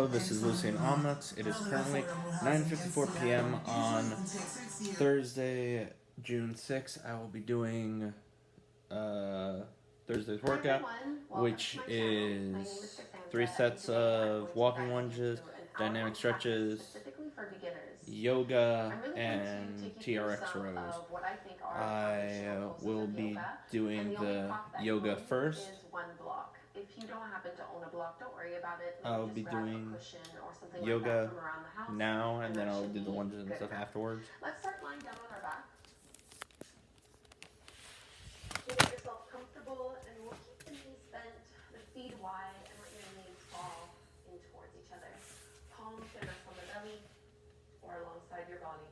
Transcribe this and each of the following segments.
Hello, this is Lucian Omelets. It is currently 9:54 p.m. on Thursday, June 6th. I will be doing Thursday's workout, which is 3 sets of walking lunges, dynamic stretches, yoga, and TRX rows. I will be doing the yoga first. If you don't happen to own a block, don't worry about it. Maybe I'll just be grab a doing cushion or something like that yoga from around the house. now, and then that I'll should do the be lunges and good stuff enough. afterwards. Let's start lying down on our back. Get yourself comfortable, and we'll keep the knees bent, the feet wide, and let your knees fall in towards each other. Palms can rest on the belly or alongside your body.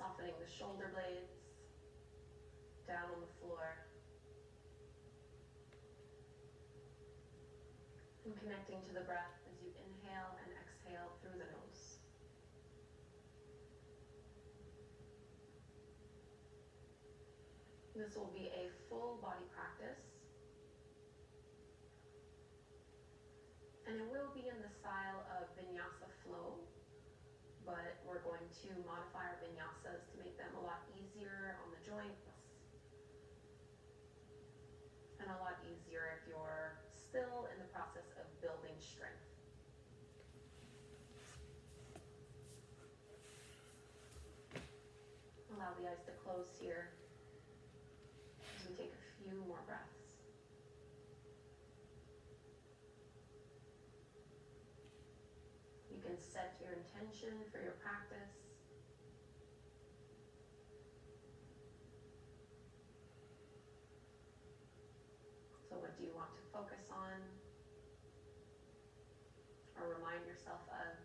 Softening the shoulder blades down on the floor. And connecting to the breath as you inhale and exhale through the nose. This will be a full body practice. And it will be in the style of vinyasa flow, but we're going to modify our vinyasas to make them a lot easier on the joints and a lot easier if you're still in the process of building strength. Allow the eyes to close here as we take a few more breaths. You can set your intention for your practice. So what do you want to focus on or remind yourself of?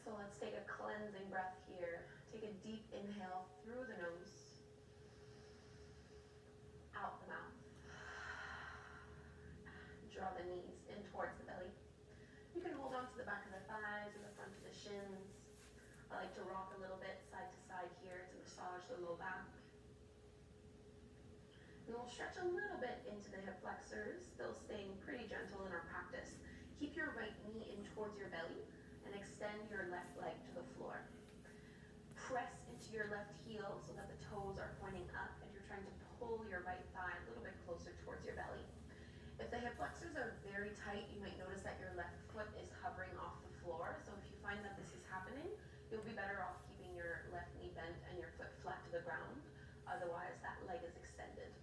So let's take a cleansing breath here. Take a deep inhale through the nose, out the mouth. Draw the knees in towards the belly. You can hold on to the back of the thighs and the front of the shins. I like to rock a little bit side to side here to massage the low back. And we'll stretch a little bit into the hip flexors, still staying pretty gentle in our practice. Keep your right knee in towards your belly and extend your left leg to the floor. Press into your left heel so that the toes are pointing up and you're trying to pull your right thigh a little bit closer towards your belly. If the hip flexors are very tight, you might notice that your left foot is hovering off the floor. So if you find that this is happening, you'll be better off keeping your left knee bent and your foot flat to the ground. Otherwise, that leg is extended.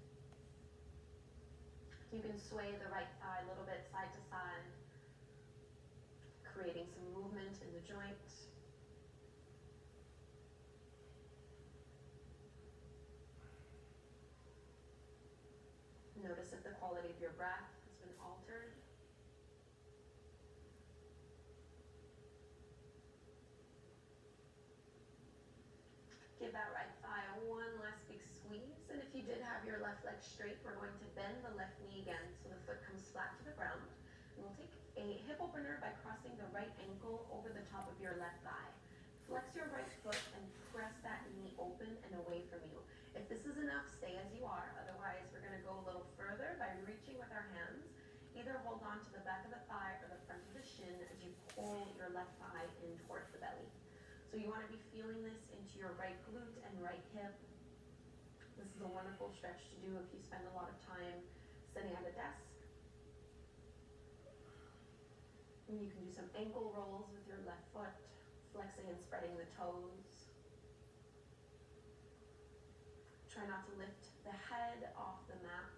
You can sway the right thigh a little bit side to side, creating some movement in the joint. Notice if the quality of your breath has been altered. Give that right thigh one last big squeeze. And if you did have your left leg straight, we're going to bend the left knee again so the foot comes flat to the ground. And we'll take a hip opener by crossing the right ankle over the top of your left thigh. Flex your right foot and press that knee open and away from you. If this is enough, stay as you are. Otherwise, we're going to go a little further by reaching with our hands. Either hold on to the back of the thigh or the front of the shin as you pull your left thigh in towards the belly. So you want to be feeling this into your right glute and right hip. This is a wonderful stretch to do if you spend a lot of time sitting at a desk. And you can do some ankle rolls with your left foot, flexing and spreading the toes. Try not to lift the head off the mat.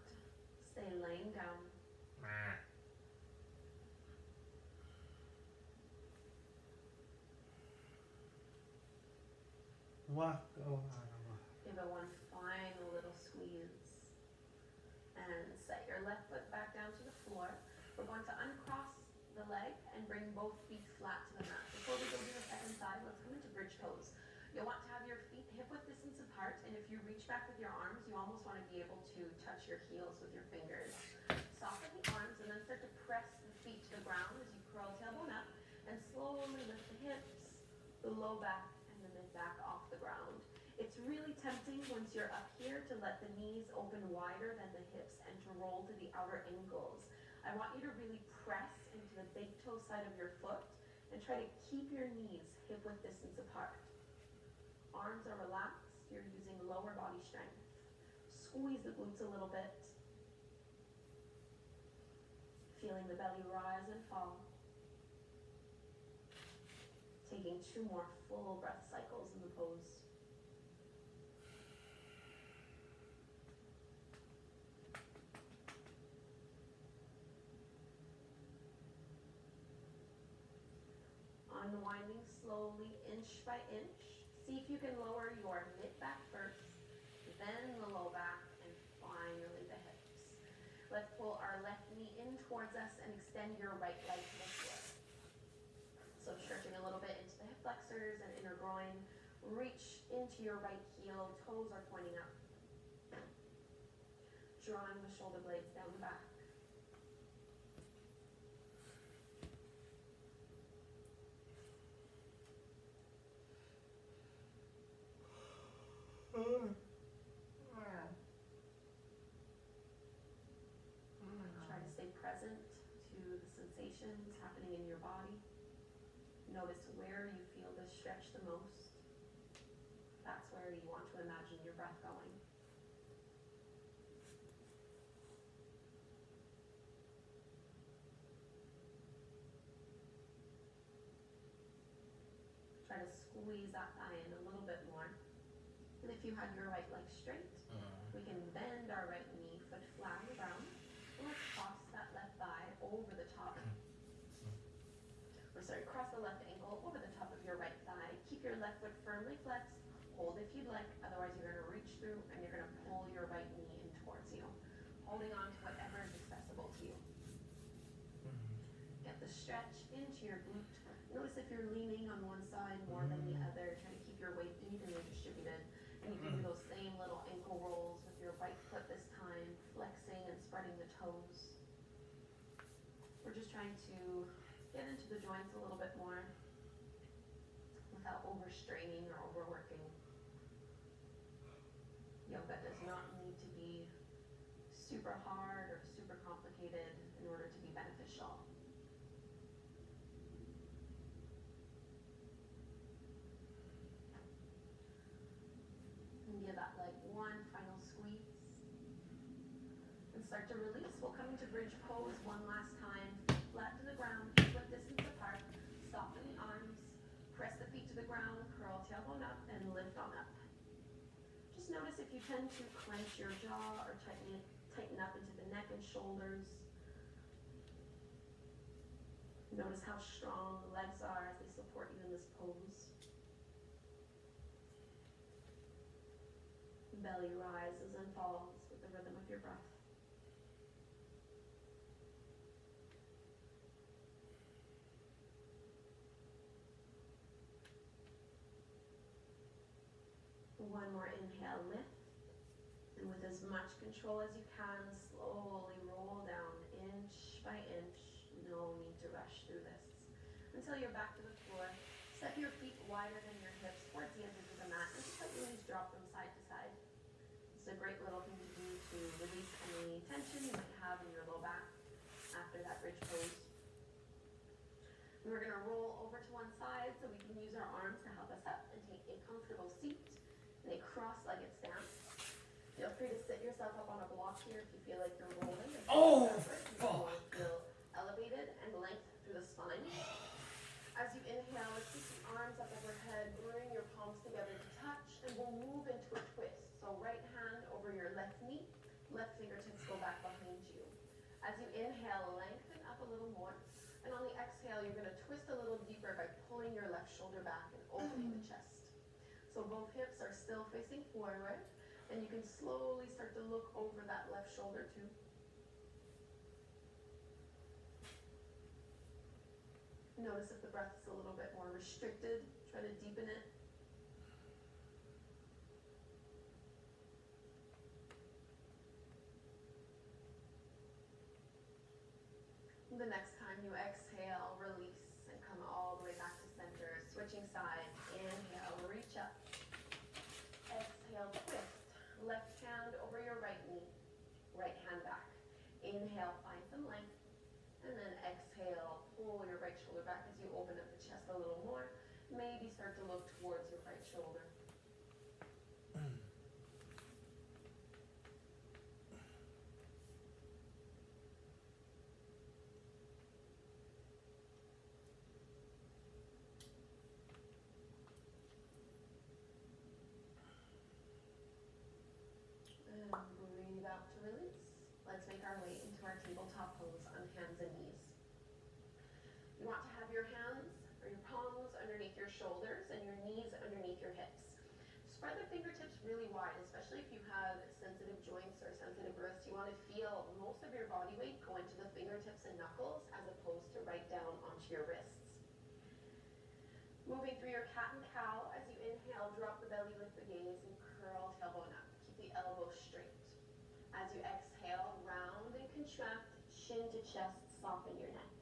Stay laying down. Give it one final little squeeze. And set your left foot back down to the floor. We're going to uncross the leg and bring both feet flat to the mat. Before we go to the second side, let's come into bridge toes. You'll want to have your feet hip width And if you reach back with your arms, you almost want to be able to touch your heels with your fingers. Soften the arms and then start to press the feet to the ground as you curl tailbone up and slowly lift the hips, the low back, and the mid back off the ground. It's really tempting once you're up here to let the knees open wider than the hips and to roll to the outer ankles. I want you to really press into the big toe side of your foot and try to keep your knees hip width distance apart. Arms are relaxed, you're using lower body strength. Squeeze the glutes a little bit. Feeling the belly rise and fall. Taking 2 more full breath cycles in the pose. Unwinding slowly, inch by inch. See if you can lower your mid back first, then the low back, and finally the hips. Let's pull our left knee in towards us and extend your right leg to the floor. So stretching a little bit into the hip flexors and inner groin. Reach into your right heel, toes are pointing up. Drawing the shoulder blades down the back. Try to stay present to the sensations happening in your body. Notice where you feel this stretch the most. That's where you want to imagine your breath going. Try to squeeze that thigh in a little bit more. And if you have your right leg straight, we can bend our right knee, foot flat on the ground. And let's cross that left thigh over the top. Cross the left ankle over the top of your right thigh. Keep your left foot firmly flexed. Hold if you'd like, otherwise you're going to reach through and you're going to pull your right knee in towards you. Holding on to whatever is accessible to you. Get the stretch into your glute. Notice if you're leaning on one side more than the other. Try to keep your weight evenly distributed. And you can do those same little ankle rolls with your right foot this time, flexing and spreading the toes. We're just trying to get into the joints a little bit more without overstraining or overworking. Yoga does not need to be super hard or super complicated in order to be beneficial. And give that leg one final squeeze. And start to release. We'll come into bridge pose one last time. Flat to the ground, foot distance apart. Soften the arms. Press the feet to the ground. Curl tailbone up and lift on up. Just notice if you tend to clench your jaw or tighten up into the neck and shoulders. Notice how strong the legs are as they support you in this pose. Belly rises and falls with the rhythm of your breath. One more inhale, lift. And with as much control as you can, slowly roll down inch by inch. No need to rush through this. Until you're back to the floor. Step your feet wider than your hips towards the edges of the mat and just let your knees drop them side to side. It's a great little thing to do to release any tension you might have in your low back after that bridge pose. We're going to roll over to one side so we can use our arms to help us up and take a comfortable seat in a cross-legged stance. Feel free to sit yourself up on a block here if you feel like you're rolling. Oh, fuck! Feel elevated and length through the spine. As you inhale, let's keep the arms up overhead. Bring your palms together to touch, and we'll move into a twist. So right hand over your left knee, left fingertips go back behind you. As you inhale, lengthen up a little more. And on the exhale, you're going to twist a little deeper by pulling your left shoulder back and opening the chest. So both hips are still facing forward, and you can slowly start to look over that left shoulder too. Notice if the breath is a little bit more restricted. Try to deepen it. right hand back. Inhale, find some length. And then exhale, pull your right shoulder back as you open up the chest a little more. Maybe start to look towards your right shoulder. And breathe out to release. Let's make our way into our tabletop pose on hands and knees. You want to have your hands or your palms underneath your shoulders and your knees underneath your hips. Spread the fingertips really wide, especially if you have sensitive joints or sensitive wrists. You want to feel most of your body weight go into the fingertips and knuckles as opposed to right down onto your wrists. Moving through your cat and cow, as you inhale, drop the belly, lift the gaze, and curl tailbone up. Keep the elbows straight. As you exhale, round and contract, shin to chest, soften your neck.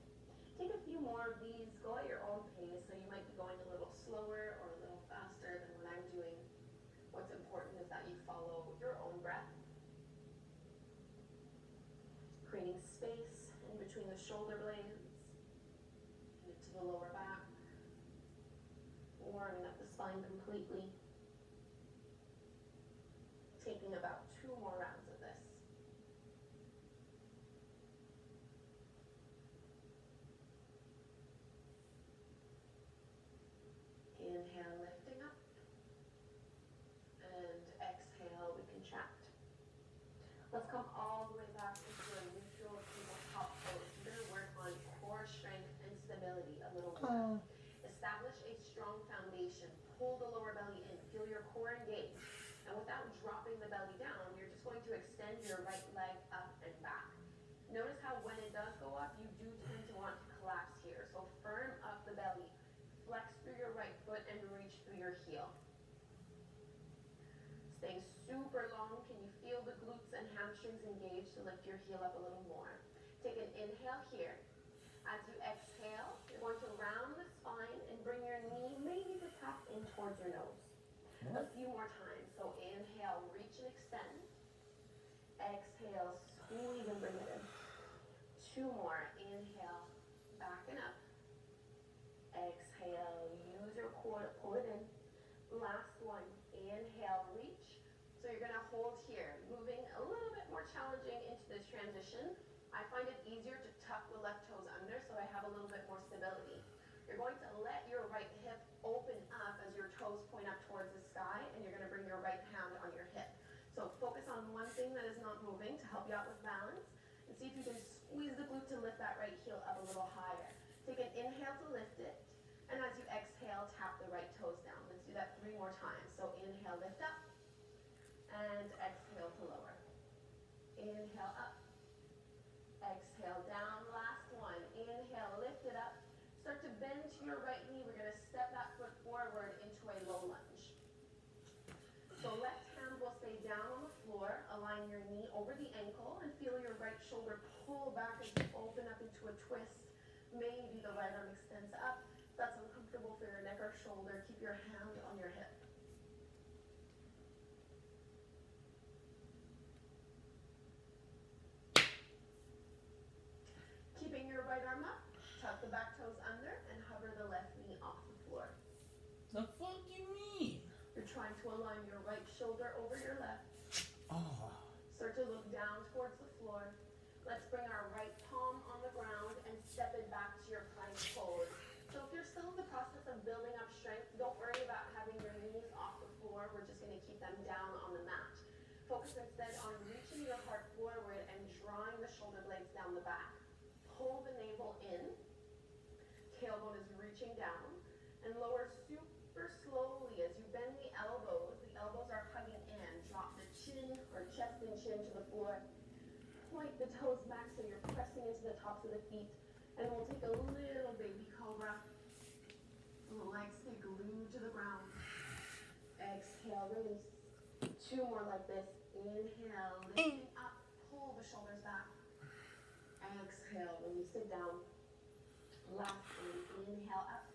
Take a few more of these, go at your own pace, so you might be going a little slower or a little faster than what I'm doing. What's important is that you follow your own breath. Creating space in between the shoulder blades, into the lower back. Warming up the spine completely. Taking about 2 more rounds of this. Inhale, lifting up. And exhale, we contract. Let's come all the way back into a neutral tabletop pose. We're going to work on core strength and stability a little more. Establish a strong foundation. Pull the lower belly in. Feel your core engage. And without dropping the belly down, you're just going to extend your right leg up and back. Notice how when it does go up, you do tend to want to collapse here. So firm up the belly. Flex through your right foot and reach through your heel. Staying super long. Can you feel the glutes and hamstrings engage to lift your heel up a little more? Take an inhale here. As you exhale, you're going to round the spine and bring your knee maybe to tap in towards your nose. A few more times. So inhale, reach and extend. Exhale, squeeze and bring it in. 2 more. Inhale, back and up. Exhale, use your core to pull it in. Last one. Inhale, reach. So you're going to hold here. Moving a little bit more challenging into this transition. I find it easier to tuck the left toes under so I have a little bit more stability. You're going to let your right hip open up as your toes point up towards the sky, and you're going to bring your right hand on your hip. So focus on one thing that is not moving to help you out with balance, and see if you can squeeze the glute to lift that right heel up a little higher. Take an inhale to lift it, and as you exhale, tap the right toes down. Let's do that 3 more times. So inhale, lift up, and exhale to lower. Inhale up. Exhale down, last one. Inhale, lift it up. Start to bend to your right knee. We're going to step that foot forward into a low lunge. So left hand will stay down on the floor. Align your knee over the ankle and feel your right shoulder pull back as you open up into a twist. Maybe the right arm extends up. If that's uncomfortable for your neck or shoulder, keep your hand on your hip. Keeping your right arm up, tuck the back toes under, and hover the left knee off the floor. The fuck you mean? You're trying to align your right shoulder over your left. Oh. Start to look down towards the floor. Let's bring our right palm on the ground and step it back to your plank pose. So if you're still in the process of building up strength, don't worry about having your knees off the floor. We're just going to keep them down on the mat. Focus instead on reaching your heart forward and drawing the shoulder blades down the back. Pull the navel in. Tailbone is reaching down. And lower super slowly as you bend the elbows. The elbows are hugging in. Drop the chin or chest and chin to the floor. Point the toes back so you're pressing into the tops of the feet. And we'll take a little baby cobra. And the legs stay glued to the ground. Exhale, release. 2 more like this. Inhale, lifting up. Pull the shoulders back. Exhale, release it down. Lastly, inhale up.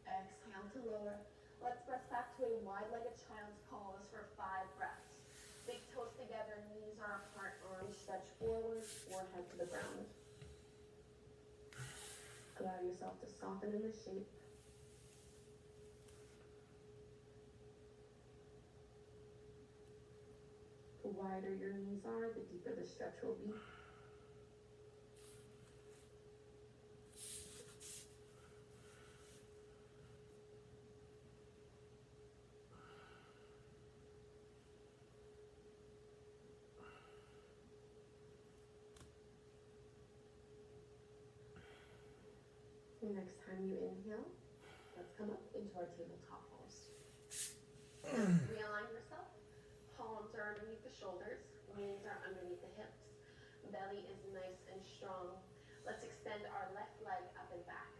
Exhale to lower. Let's press back to a wide-legged child's pose for 5 breaths. Big toes together, knees forehead to the ground. Allow yourself to soften in the shape. The wider your knees are, the deeper the stretch will be. Next time you inhale, let's come up into our tabletop pose. Realign yourself. Palms are underneath the shoulders, knees are underneath the hips. Belly is nice and strong. Let's extend our left leg up and back.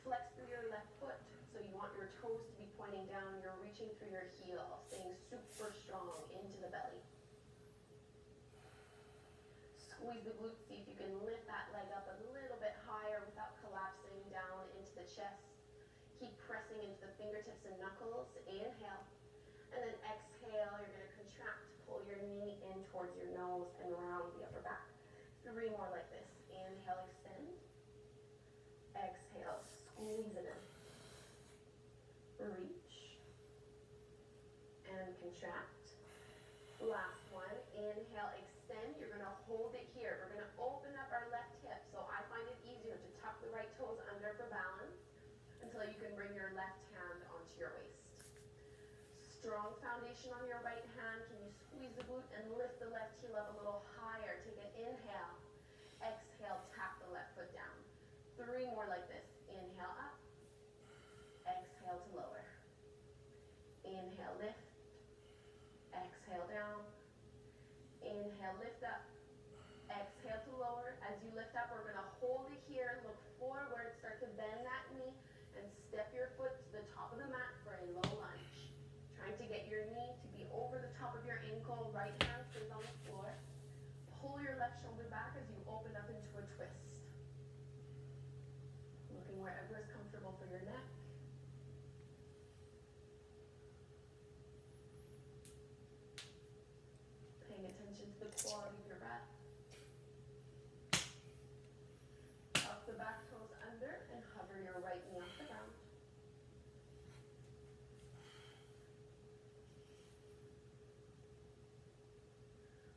Flex through your left foot, so you want your toes to be pointing down. You're reaching through your heel, staying super strong into the belly. Squeeze the glutes, see if you can lift that leg up a little bit higher without collapsing down into the chest. Keep pressing into the fingertips and knuckles. Inhale. And then exhale, you're going to contract, pull your knee in towards your nose and round the upper back. 3 more like this. Inhale, extend. Exhale, squeeze it in. Reach. And contract. Last one. Inhale, extend. You're going to hold it here. We're going to open up our left hip. So I find it easier to tuck the right toes under for balance until you can bring your left hand onto your waist. Strong foundation on your right hand. Can you squeeze the glute and lift the left heel up a little higher? Take an inhale. Exhale, tap the left foot down. 3 more like this. Inhale up. Exhale to lower. Inhale, lift. Exhale down. Inhale, lift up. Exhale to lower. As you lift up, we're going to hold it here. Look forward. Start to bend that knee and step your foot to the top of the mat for a low lunge. Trying to get your knee to be over the top of your ankle. Right hand stays on the floor. Pull your left shoulder back as you open up into a twist. Looking wherever is comfortable for your neck. Paying attention to the quality of your breath. Tuck the back toes under and hover your right knee off the ground.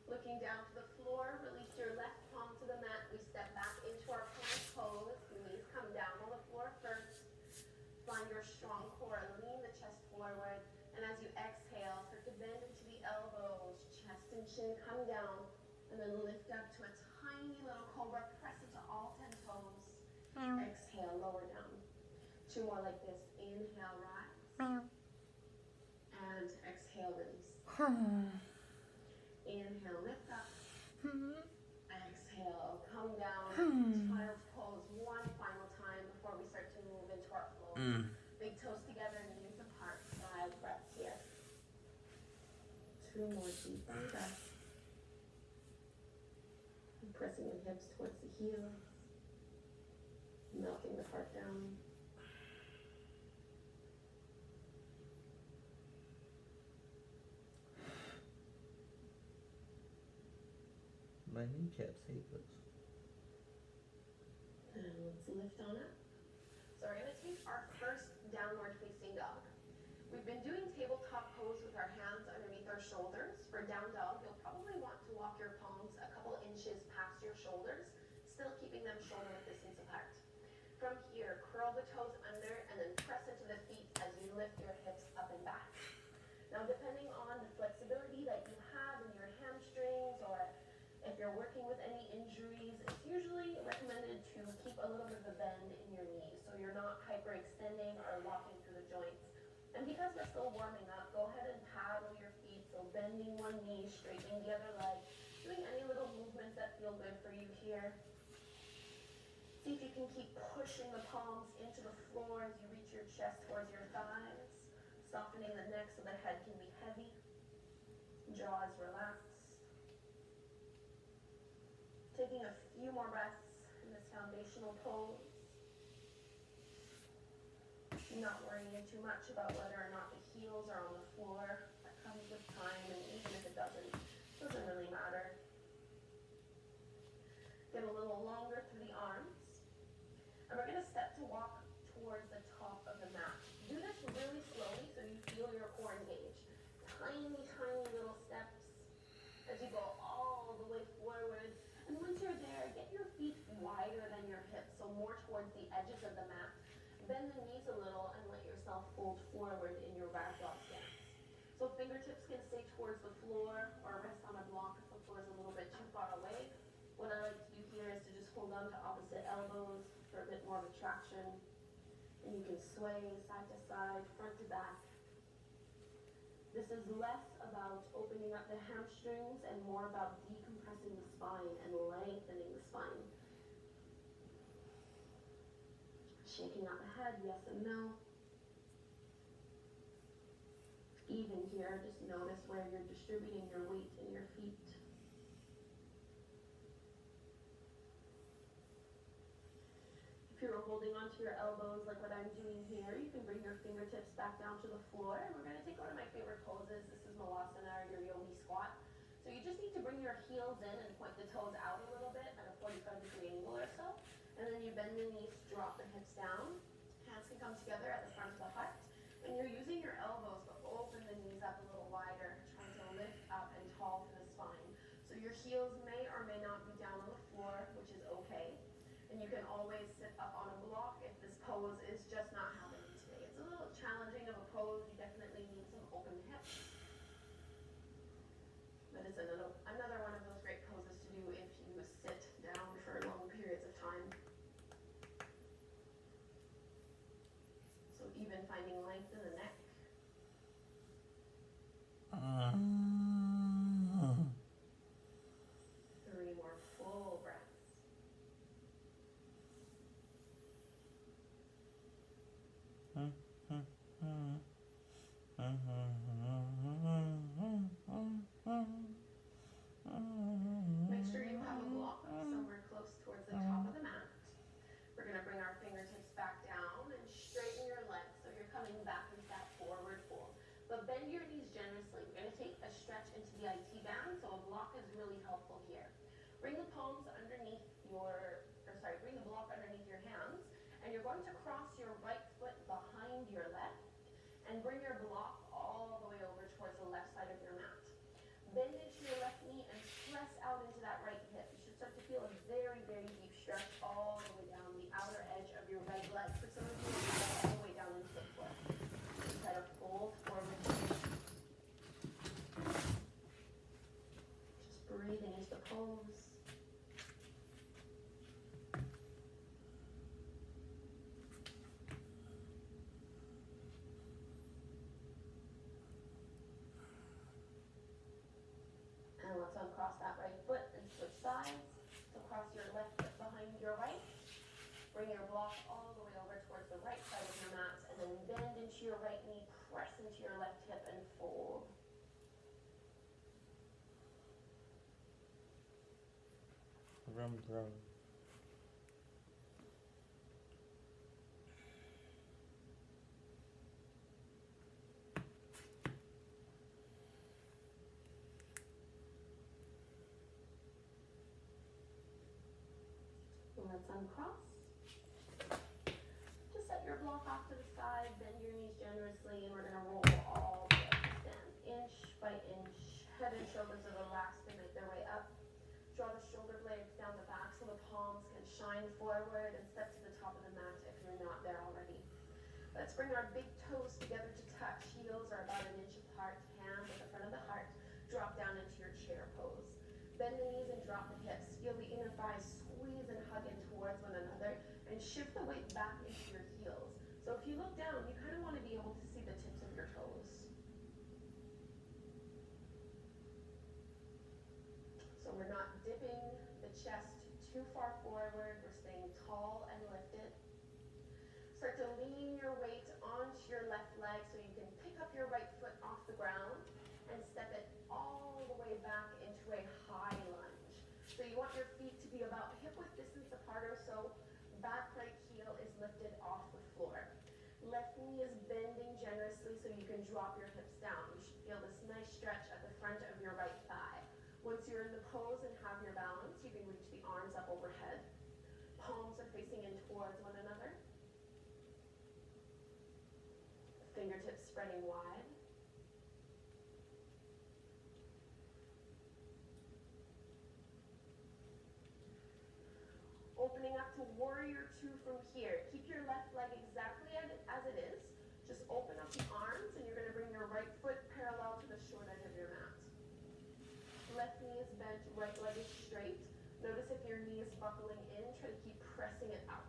Looking down to the floor, release your left palm to the mat. We step back into our plank pose. The knees come down on the floor first. Find your strong core. Lean the chest forward. And as you exhale, start to bend into the elbows. Chest and chin come down. And then lift up to a tiny little cobra. Press into all 10 toes. Exhale, lower down. 2 more like this. Inhale, rise. And exhale, release. Inhale, lift up. Exhale, come down. Child's pose 1 final time before we start to move into our flow. Big toes together, knees apart. 5 breaths here. 2 more deep breaths. Pressing the hips towards the heels. Melting the heart down. My kneecaps hate this. And let's lift on up. So we're going to take our first downward facing dog. We've been doing tabletop pose with our hands underneath our shoulders. For down dog, you'll probably want to walk your palms a couple inches past your shoulders, still keeping them shoulder width distance apart. From here, curl the toes under and then press into the feet as you lift your hips up and back. Now, depending on the flexibility that you have in your hamstrings, or if you're working with any injuries, it's usually recommended to keep a little bit of a bend in your knees so you're not hyperextending or locking through the joints. And because we're still warming up, go ahead and paddle your feet, so bending one knee, straightening the other leg, doing any little movements that feel good for you here. See if you can keep pushing the palms into the floor as you reach your chest towards your thighs, softening the neck so the head can be heavy, jaw is relaxed. Taking a few more breaths in this foundational pose. Not worrying too much about whether or not the heels are on the floor. That comes with time, and even if it doesn't really matter. more towards the edges of the mat. Bend the knees a little and let yourself fold forward in your ragdoll stance. So fingertips can stay towards the floor or rest on a block if the floor is a little bit too far away. What I like to do here is to just hold on to opposite elbows for a bit more of a traction. And you can sway side to side, front to back. This is less about opening up the hamstrings and more about decompressing the spine and lengthening the spine. Shaking out the head, yes and no. Even here, just notice where you're distributing your weight in your feet. If you're holding onto your elbows like what I'm doing here, you can bring your fingertips back down to the floor. And we're going to take one of my favorite poses. This is Malasana, or your yogi squat. So you just need to bring your heels in and point the toes out a little bit at a 45-degree angle or so. And then you bend the knees, drop the hips down. Hands can come together at the front of the heart. And you're using your elbows to open the knees up a little wider, trying to lift up and tall to the spine. So your heels may or may not be down on the floor, which is okay. And you can always sit up on a block if this pose is just not happening today. It's a little challenging of a pose. You definitely need some open hips. But it's another one of those great poses to do if you sit down for long periods of time. So even finding length in the neck. 3 more full breaths. Make sure you have a block somewhere close towards the top of the mat. We're going to bring our fingertips back down and straighten your legs so you're coming back into that forward fold. But bend your knees generously. We're going to take a stretch into the IT band, so a block is really helpful here. Bring the palms underneath bring the block underneath your hands, and you're going to cross your right foot behind your left and bring your block all the way over towards the left side of your mat. Bend into your left knee and press out into that right hip. You should start to feel a very, very deep stretch all the way down the outer edge of your right leg. For some of you, all the way down into the foot. Try to fold forward. Just breathing into the pose. And let's uncross that right foot and switch sides. So cross your left foot behind your right. Bring your block all the way over towards the right side of your mat, and then bend into your right knee, press into your left hip, and fold. Rum drum. Let's uncross. Just set your block off to the side, bend your knees generously, and we're going to roll all the way up to stand. Inch by inch, head and shoulders are relaxed and make their way up. Draw the shoulder blades down the back so the palms can shine forward and step to the top of the mat if you're not there already. Let's bring our big toes together to touch. Heels are about 1 inch apart, hands at the front of the heart. Drop down into your chair pose. Bend the knees and drop the hips. Feel the inner thighs squeeze and hug in towards one another, and shift the weight back into your heels. So if you look down, you kind of want to be able to see the tips of your toes. So we're not dipping the chest too far forward. We're staying tall and lifted. Start to lean your weight onto your left leg so you can pick up your right foot off the ground and step it all the way back into a high lunge. So you want your feet to be about hip-width distance apart or so. Back right heel is lifted off the floor. Left knee is bending generously so you can drop your hips down. You should feel this nice stretch at the front of your right thigh. Once you're in the pose and have your balance, you can reach the arms up overhead. Palms are facing in towards one another. Fingertips spreading wide. Opening up to warrior 2 left knee is bent, right leg is straight. Notice if your knee is buckling in, try to keep pressing it out.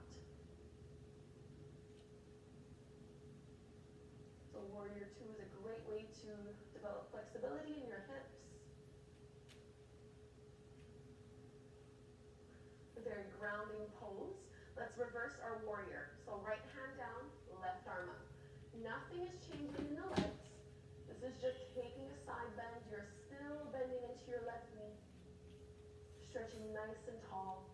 So Warrior Two is a great way to develop flexibility in your hips. A very grounding pose. Let's reverse our warrior. So right hand down, left arm up. Nothing is changing in the legs. This is just taking a side bend. You're still bending into your left knee. Stretching nice and tall.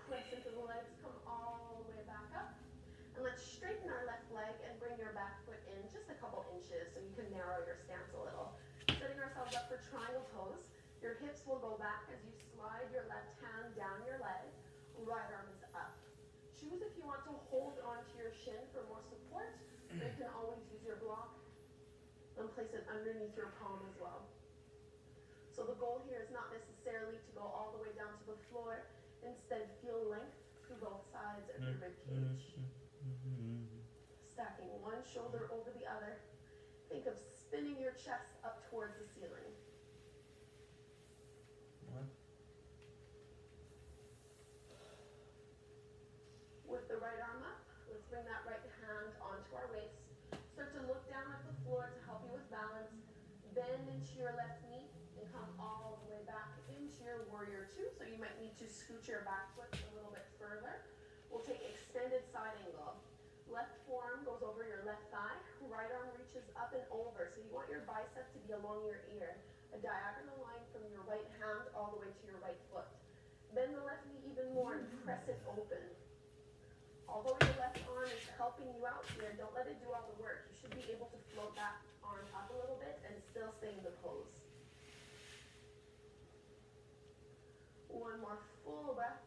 Press into the legs, come all the way back up. And let's straighten our left leg and bring your back foot in just a couple inches so you can narrow your stance a little. Setting ourselves up for triangle pose. Your hips will go back as you slide your left hand down your leg. Right arm is up. Choose if you want to hold onto your shin for more support, or you can always use your block and place it underneath your palm as well. So the goal here is not necessarily to go all the way down to the floor. Instead, feel length through both sides of your rib cage. Stacking one shoulder over the other. Think of spinning your chest up towards the ceiling. What? With the right arm up, let's bring that right hand onto our waist. Start to look down at the floor to help you with balance. Bend into your left knee and come all the way back into your Warrior Two. So you might need to scoot your back foot a little bit further. We'll take extended side angle. Left forearm goes over your left thigh. Right arm reaches up and over. So you want your bicep to be along your ear. A diagonal line from your right hand all the way to your right foot. Bend the left knee even more and press it open. Although your left arm is helping you out here, don't let it do all the work. You should be able to float that arm up a little bit and still stay in the pose. One more full breath.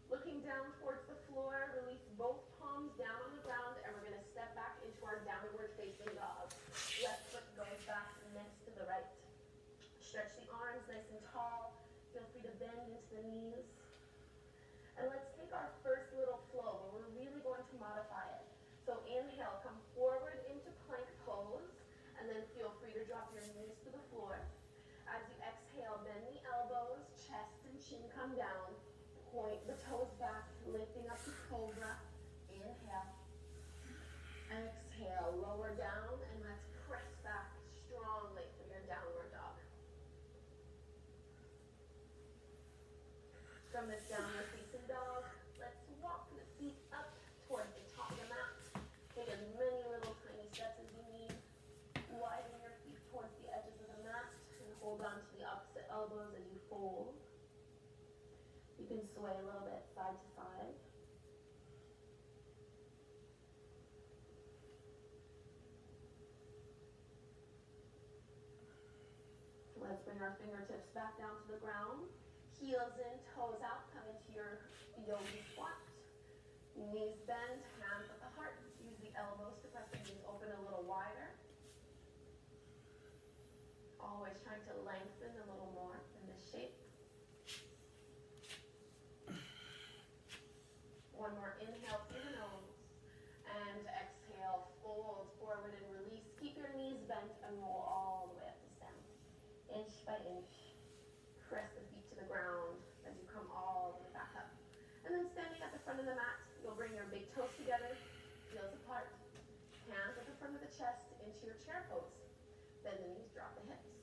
Looking down towards the floor, release both palms down on the ground, and we're going to step back into our downward facing dog. Left foot goes back next to the right. Stretch the arms nice and tall. Feel free to bend into the knees. And let's take our first little flow, but we're really going to modify it. So inhale, come forward into plank pose, and then feel free to drop your knees to the floor. As you exhale, bend the elbows, chest and chin come down. Point the toes back, lifting up to cobra. Inhale. Exhale, lower down, and let's press back strongly for your downward dog. From this downward facing dog, let's walk the feet up towards the top of the mat. Take as many little tiny steps as you need. Widen your feet towards the edges of the mat and hold on to the opposite elbows as you fold. You can sway a little bit side to side. Let's bring our fingertips back down to the ground. Heels in, toes out, come into your yogi squat. Knees bend, hands at the heart. Use the elbows to press the knees open a little wider. Always trying to lengthen a little more in this shape. One more inhale through the nose. And exhale, fold forward and release. Keep your knees bent and roll all the way up to center. Inch by inch. Press the feet to the ground as you come all the way back up. And then standing at the front of the mat, you'll bring your big toes together, heels apart, hands at the front of the chest into your chair pose. Bend the knees, drop the hips.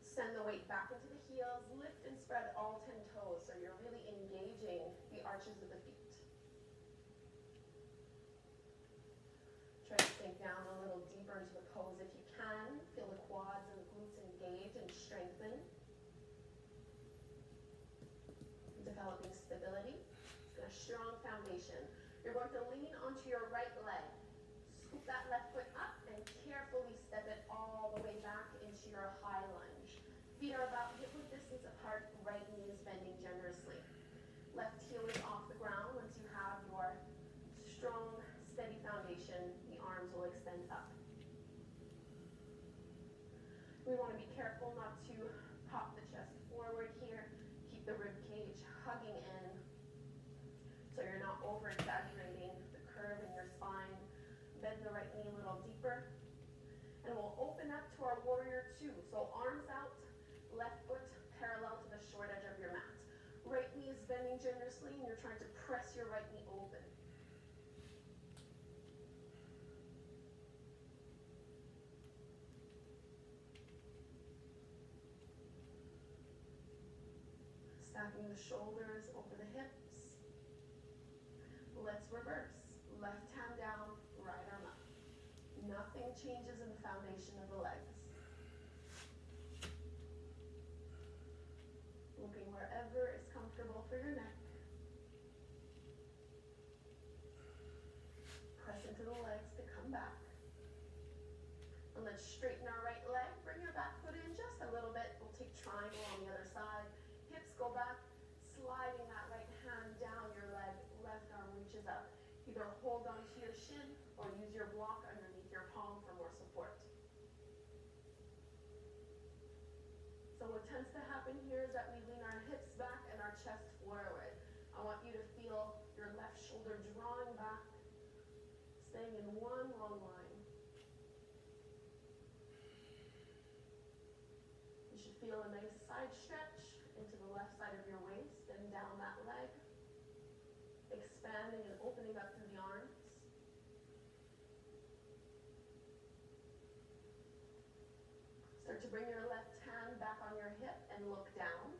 Send the weight back into the heels, lift and spread all 10 toes so you're really engaging the arches of the feet. Try to sink down a little deeper into the pose if you can. Feel the quads and the glutes engage and strengthen. Developing stability. It's got a strong foundation. You're going to lean onto your right leg. Scoop that left foot up and carefully step it all the way back into your high lunge. Feet are about hip width distance apart, right knee is bending generously. Left heel is off the ground. Once you have your strong, steady foundation, the arms will extend up. We want to be careful not to pop the chest forward here. Keep the rib cage hugging in so you're not over exaggerating the curve in your spine. Bend the right knee a little deeper. deeper. And we'll open up to our warrior two. So arms out, left foot parallel to the short edge of your mat. Right knee is bending generously and you're trying to press your right knee open. Stacking the shoulders over the hips. Let's reverse. Left hand down, right arm up. Nothing changes in the foundation of the legs. Looking wherever is comfortable for your neck. Press into the legs to come back. And let's straighten our right leg. Bring your back foot in just a little bit. We'll take triangle on the other side. Hips go back. Sliding that right hand down your leg. Left arm reaches up. Either hold on to your shin or use your block underneath your palm for more support. So what tends to happen here is that we lean our hips back and our chest forward. I want you to feel your left shoulder drawing back, staying in one long line. You should feel a nice side stretch into the left side of your waist and down that leg, expanding and opening up through the arms. Start to bring your left hand back on your hip and look down,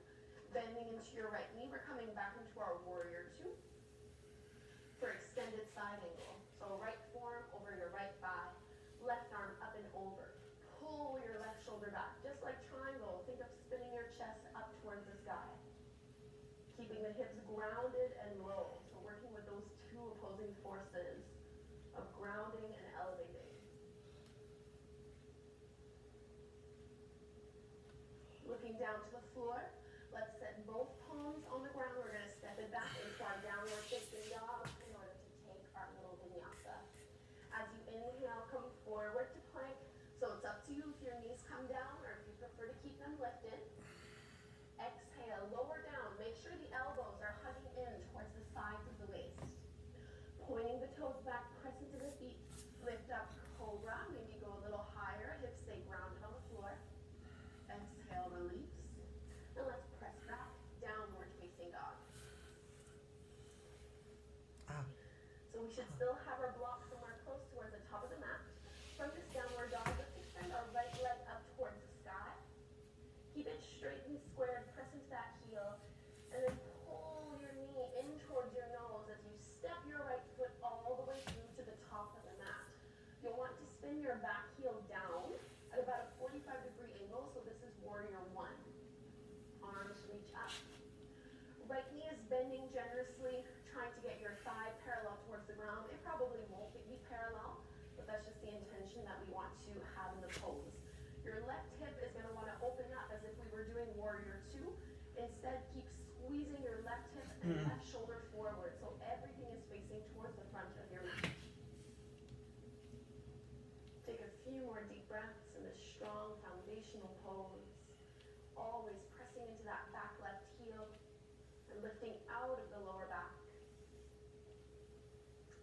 bending into your right knee. We're coming back into our warrior two for extended side angle. So right forearm over your right thigh, left arm up and over. Pull your left shoulder back, just like triangle. Think of spinning your chest up towards the sky. Keeping the hips grounded and low. So working with those two opposing forces of grounding and elevating. Looking down to the floor, let's set both palms on the ground. We're going to step it back into our downward facing dog in order to take our little vinyasa. As you inhale, come forward to plank. So it's up to you if your knees come down or if you prefer to keep them lifted. Exhale, lower down. Make sure the elbows are hugging in towards the sides of the waist. Pointing the toes back, press into the feet. Lift up, cobra. Maybe go a little higher. Hips stay grounded on the floor. Exhale, release. And let's press back, downward facing dog. So we should still have our block somewhere close towards the top of the mat. From this downward dog, let's extend our right leg up towards the sky. Keep it straight and squared, press into that heel, and then pull your knee in towards your nose as you step your right foot all the way through to the top of the mat. You'll want to spin your back heel down at about a 45-degree angle, so this is warrior one. Arms reach up. Right knee is bending generously, trying to get your thigh parallel towards the ground. It probably won't be parallel, but that's just the intention that we want to have in the pose. Your left hip is going to want to open up as if we were doing warrior two. Instead, keep squeezing your left hip and left shoulder forward, so everything is facing towards the front of your mat. Take a few more deep breaths in this strong foundational pose. Always pressing into that back left heel and lifting out of the lower back.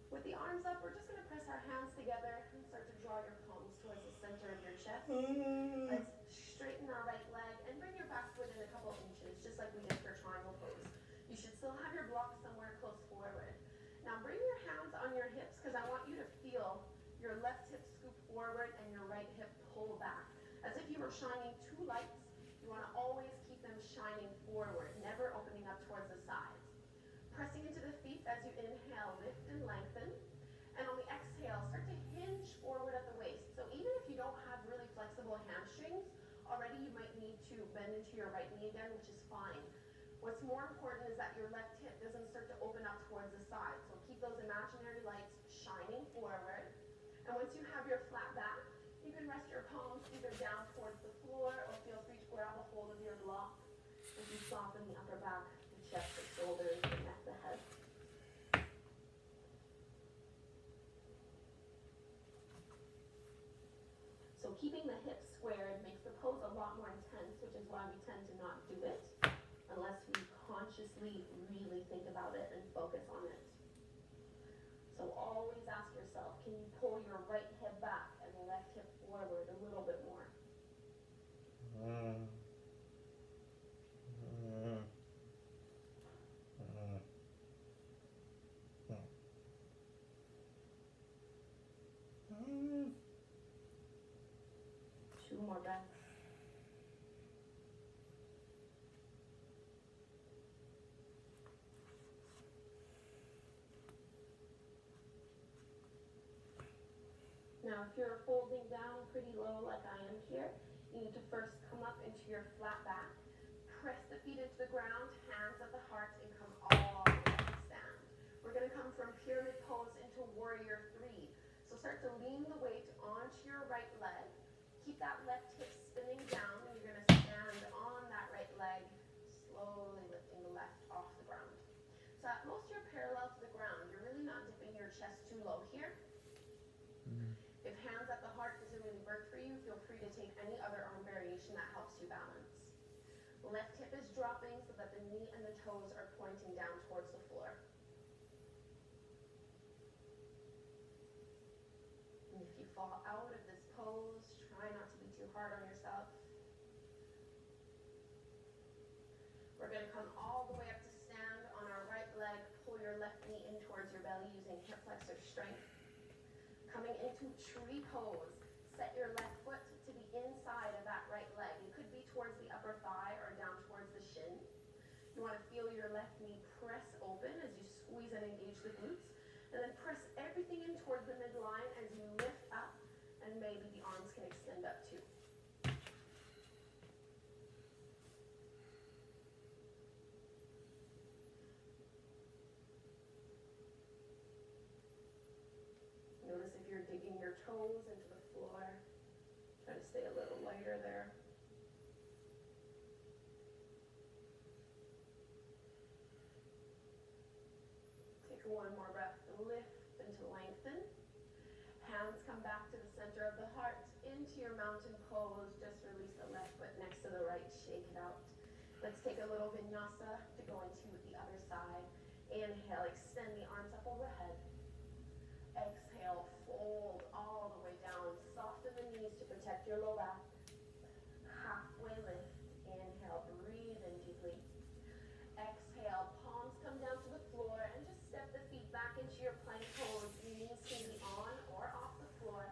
With the arms up, we're just going to press our hands together and start to draw your palms towards the center of your chest. Let's straighten our right leg and bring your back foot in a couple inches, just like we did for triangle pose. You should still have your block somewhere close forward. Now bring your hands on your hips because I want you to feel your left hip scoop forward and your right hip pull back. As if you were shining two lights, you want to always keep them shining forward, never opening up towards the sides. Pressing into the feet as you inhale, lift and lengthen. And on the exhale, start to hinge forward at the waist. So even if you don't have really flexible hamstrings, already you might need to bend into your right knee again, which is fine. What's more important is that your left hip doesn't start to open up towards the side. So keep those imaginary lights shining forward. And once you have your flat back, you can rest your palms either down towards the floor or feel free to grab a hold of your block as you soften the upper back, the chest, the shoulders, the neck, the head. So keeping the hips squared makes the pose a lot more intense, which is why we tend to not do it unless we consciously really think about it and focus on it. So always ask yourself, can you pull your right hip back and Two more breaths. Now, if you're folding down pretty low like I am here, you need to first come up into your flat back, press the feet into the ground, hands at the heart, and come all the way up to stand. We're going to come from pyramid pose into warrior three. So start to lean the weight onto your right leg. Keep that left hip spinning down, and you're going to stand on that right leg, slowly lifting the left off the ground. So at most you're parallel to the ground. You're really not dipping your chest too low here. If hands at the heart doesn't really work for you, feel free to take any other arm variation that helps you balance. Left hip is dropping so that the knee and the toes are pointing down towards the floor. And if you fall out of this pose, try not to be too hard on yourself. We're going to come all the way up to stand on our right leg. Pull your left knee in towards your belly using hip flexor strength. Coming into tree pose, set your left foot to the inside of that right leg. It could be towards the upper thigh or down towards the shin. You want to feel your left knee press open as you squeeze and engage the glutes. And then press everything in towards the midline as you lift up, and maybe the arms can extend up too. Notice if you're digging your toes into the floor. Try to stay a little lighter there. Take one more breath to lift and to lengthen. Hands come back to the center of the heart, into your mountain pose. Just release the left foot next to the right, shake it out. Let's take a little vinyasa to go into the other side. Inhale, extend the arms up overhead. Exhale, fold all the way down. Soften the knees to protect your low back. Halfway lift. Inhale, breathe in deeply. Exhale, palms come down to the floor and just step the feet back into your plank pose. Knees can be on or off the floor.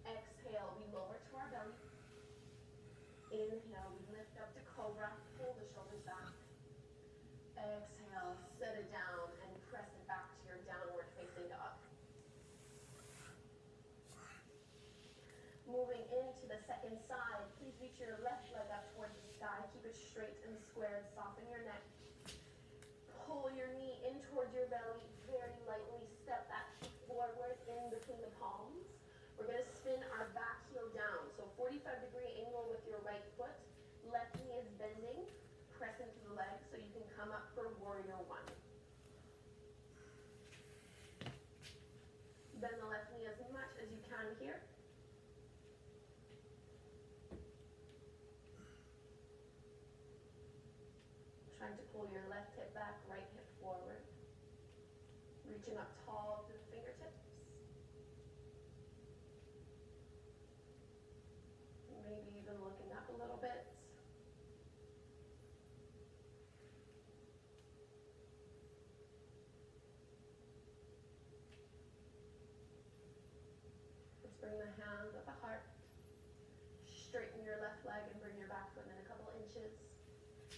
Exhale, we lower to our belly. Inhale, we lift up to cobra. Pull the shoulders back. Exhale, set it down and press it back to your downward facing dog. Moving into the second side, please reach your left leg up towards the sky. Keep it straight and squared. Soften your neck. Pull your knee in towards your belly. Very lightly step that hip forward in between the palms. We're going to spin our back heel down. So 45-degree angle with your right foot. Left knee is bending. Press into the leg so you can come up for warrior one. Bend the left knee as much as you can here. Trying to pull your left hip back, right hip forward. Reaching up tall through the fingertips. Maybe even looking up a little bit. Let's bring the hands at the heart. Straighten your left leg and bring your back foot in a couple inches.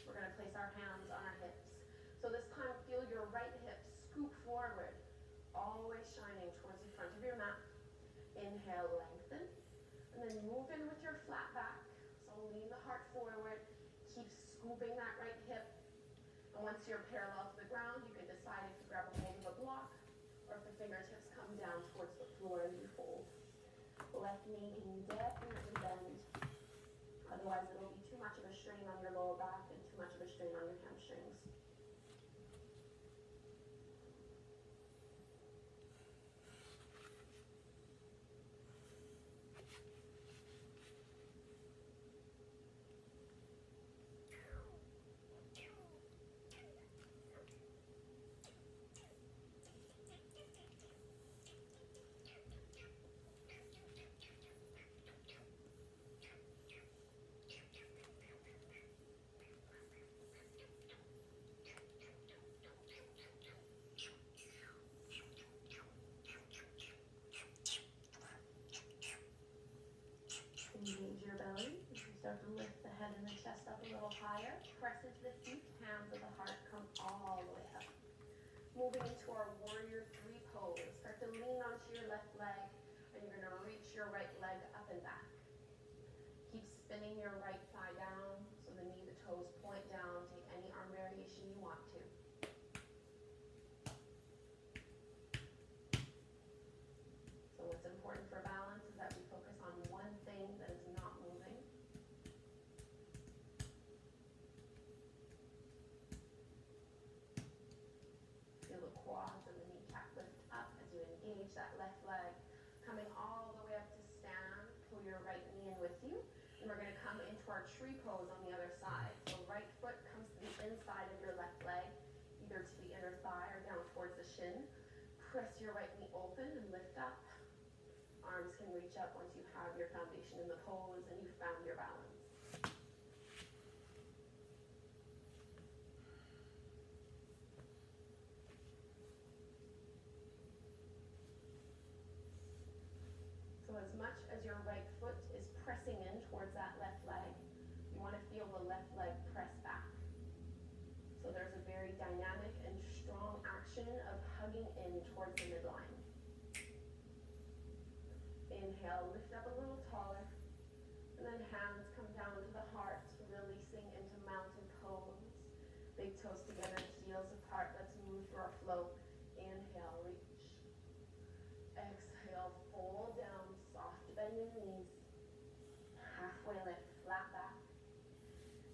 We're going to place our hands on our hips. So this time, feel your right hip scoop forward, always shining towards the front of your mat. Inhale, lengthen. And then move in with your flat back. So lean the heart forward. Keep scooping that right hip. And once you're parallel to the ground, you can decide if you grab a hold of a block or if the fingertips come down towards the floor as you fold. Left knee can definitely bend. Otherwise, it'll be too much of a strain on your lower back and too much of a strain on your hamstrings. your right leg up and back. Keep spinning your right thigh down, so the knee, the toes point down. Take any arm variation you want to. So what's important for balance is that we focus on one thing that is not moving. Feel the quads and the kneecap lift up as you engage that left leg. Coming all the way up to stand, pull your right knee in with you. And we're going to come into our tree pose on the other side. So right foot comes to the inside of your left leg, either to the inner thigh or down towards the shin. Press your right knee open and lift up. Arms can reach up once you have your foundation in the pose and you've found your balance. So as much as your right foot is pressing in towards that left leg, you want to feel the left leg press back. So there's a very dynamic and strong action of hugging in towards the midline. Inhale, lift up a little taller, and then hands come down to the heart, releasing into mountain pose. Big toes together, heels apart. Let's move through our flow. Inhale, reach. Exhale, fold down, soft bend in the knees. Halfway lift, flat back.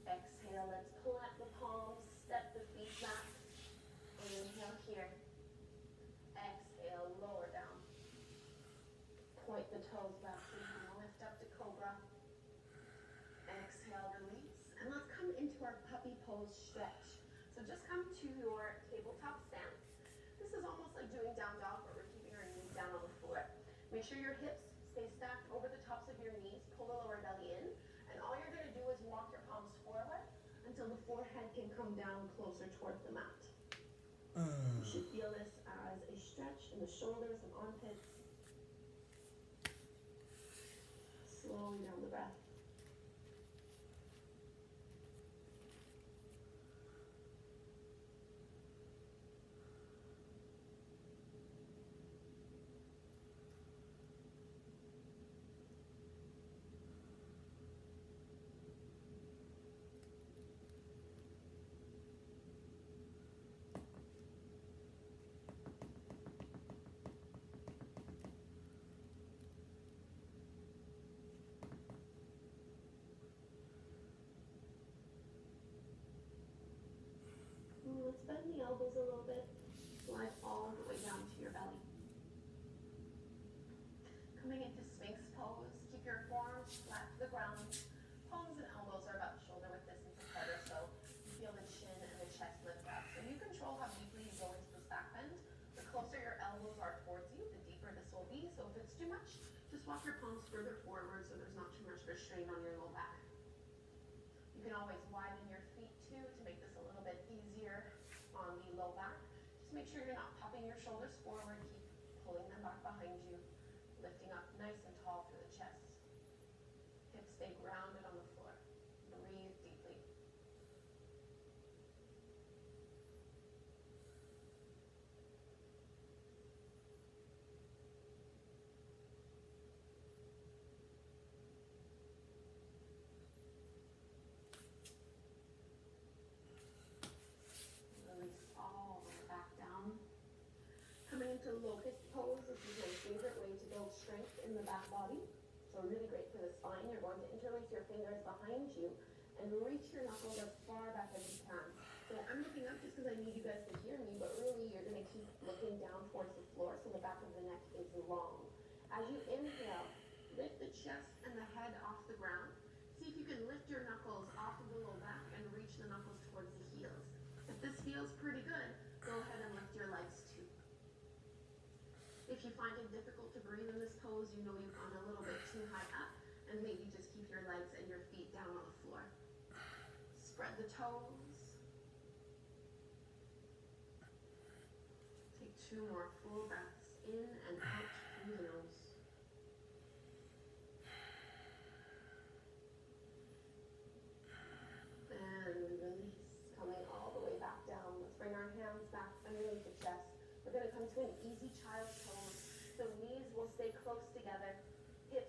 Exhale, let's plant the palms, step the feet back. Inhale here. Exhale, lower down. Point the toes back so you can lift up to cobra. Exhale, release. And let's come into our puppy pose stretch. So just come to your tabletop stance. This is almost like doing down dog, but we're keeping our knees down on the floor. Make sure your hips stay stacked over the tops of your knees. Pull the lower belly in. And all you're going to do is walk your palms forward until the forehead can come down closer towards the mat. You should feel this as a stretch in the shoulders and armpits. Slowing down the breath. Let's bend the elbows a little bit. Slide all the way down to your belly. Coming into Sphinx pose. Keep your forearms flat to the ground. Palms and elbows are about shoulder width distance apart, so you feel the chin and the chest lift up. So you control how deeply you go into this back bend. The closer your elbows are towards you, the deeper this will be. So if it's too much, just walk your palms further forward so there's not too much restraint on your low back. You can always widen your feet too to make this a little bit easier on the low back. Just make sure you're not popping your shoulders forward. Keep pulling them back behind you. Lifting up nice and tall through the chest. Hips stay grounded on the floor. Breathe deeply. Release all the way back down. Coming into locust pose, this is my favorite way to build strength in the back body. So really great for the spine. You're going to interlace your fingers behind you and reach your knuckles as far back as you can. So I'm looking up just because I need you guys to hear me, but really you're going to keep looking down towards the floor so the back of the neck is long. As you inhale, lift the chest and the head off the ground. See if you can lift your knuckles off of the low back and reach the knuckles towards the heels. If this feels pretty good, go ahead and lift your legs too. If you find it difficult to breathe in this pose, you know you've gone a little bit too high up, and maybe just keep your legs and your feet down on the floor. Spread the toes. Take 2 more full breaths in and out through the nose. And release, coming all the way back down. Let's bring our hands back underneath the chest. We're going to come to an easy child's pose. So knees will stay close together. Hips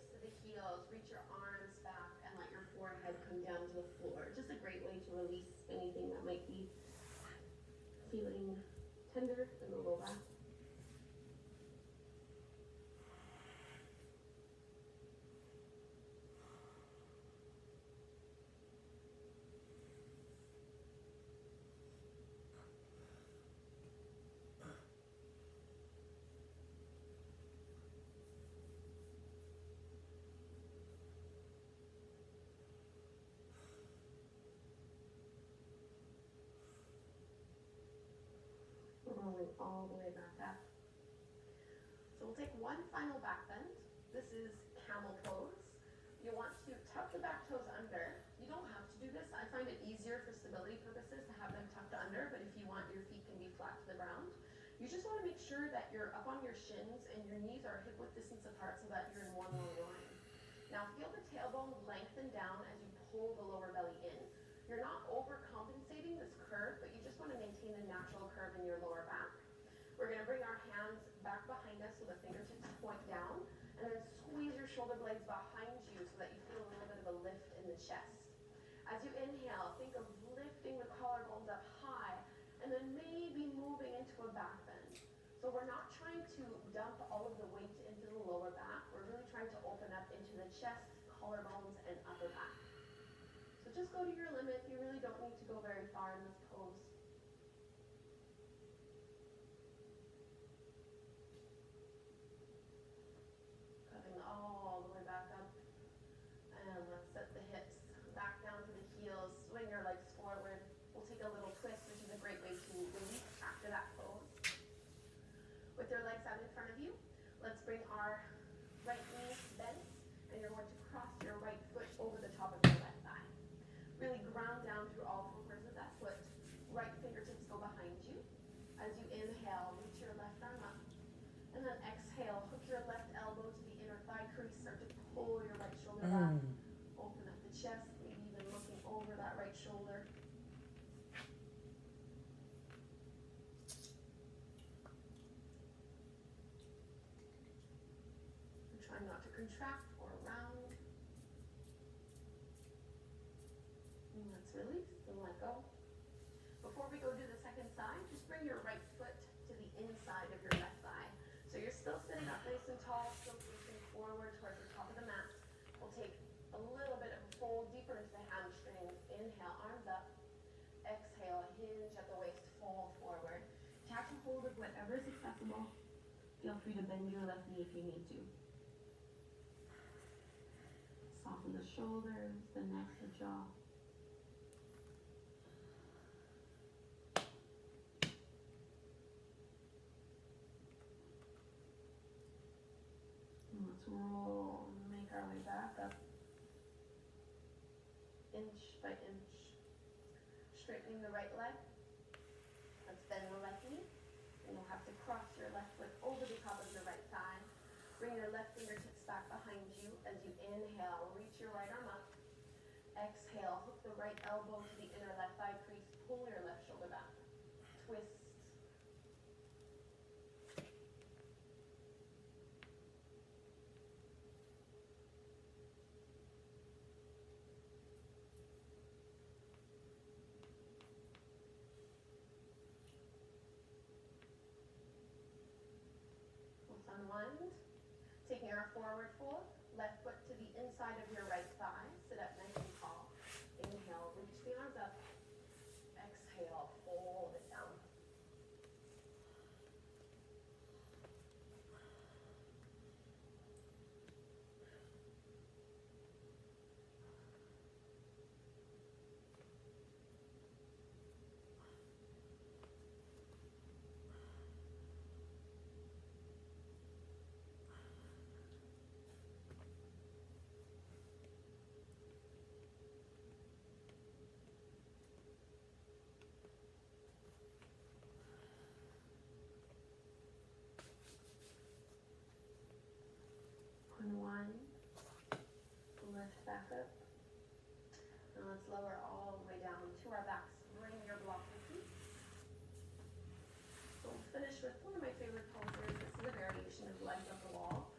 going all the way back up. So we'll take one final back bend. This is camel pose. You want to tuck the back toes under. You don't have to do this. I find it easier for stability purposes to have them tucked under, but if you want, your feet can be flat to the ground. You just want to make sure that you're up on your shins and your knees are hip width distance apart so that you're in one long line. Now feel the tailbone lengthen down as you pull the lower belly in. You're not overcompensating this curve, but you just want to maintain a natural curve in your lower back. We're going to bring our hands back behind us so the fingertips point down, and then squeeze your shoulder blades behind you so that you feel a little bit of a lift in the chest. As you inhale, think of lifting the collarbones up high, and then maybe moving into a back bend. So we're not trying to dump all of the weight into the lower back. We're really trying to open up into the chest, collarbones, and upper back. So just go to your limit. You really don't need to go very far in this pose. Coming all the way back up. And let's set the hips back down to the heels. Swing your legs forward. We'll take a little twist, which is a great way to release after that pose. With your legs out in front of you, let's bring our right knee bent, and you're going to cross your right foot over the top of your left thigh. Really ground down through all four corners of that foot. Right fingertips go behind you. As you inhale, reach your left arm up. And then exhale, hook your left elbow to the inner thigh crease, start to pull your right shoulder back. Open up the chest, maybe even looking over that right shoulder. And try not to contract or round. And let's release and let go. Before we go do the second side, just bring your right foot to the inside of your left thigh. So you're still sitting up nice and tall, still facing forward towards the top of the mat. We'll take a little bit of a fold deeper into the hamstrings. Inhale, arms up. Exhale, hinge at the waist, fold forward. Catch a hold of whatever is accessible. Feel free to bend your left knee if you need to. Soften the shoulders, the neck, the jaw. And let's roll and make our way back up. Inch by inch. Straightening the right leg. Let's bend the left knee. And you'll have to cross your left foot over the top of your right thigh. Bring your left fingertips back behind you. As you inhale, reach your right arm up. Exhale, hook the right elbow to the inner left thigh crease. Pull your left shoulder back. Twist. Unwind. Taking our forward fold, left foot to the inside of your right thigh. Sit up nice and tall. Inhale, reach the arms up. Exhale, fold it down. Unwind. Lift back up. And let's lower all the way down to our backs. Bring your block with you. So we'll finish with one of my favorite poses. This is a variation of legs up the wall.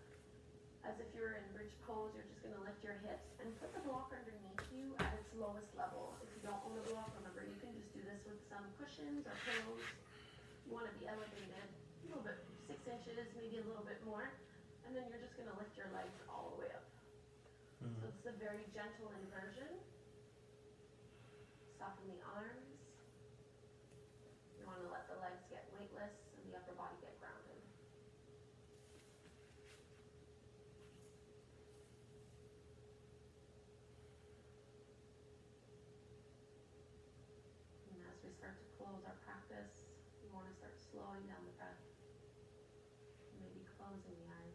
As if you were in bridge pose, you're just going to lift your hips and put the block underneath you at its lowest level. If you don't own a block, remember you can just do this with some cushions or pillows. You want to be elevated a little bit, 6 inches, maybe a little bit more. And then you're just going to lift your legs all the way up. So it's a very gentle inversion. Soften the arms. You want to let the legs get weightless and the upper body get grounded. And as we start to close our practice, we want to start slowing slowing down the breath. Maybe closing the eyes.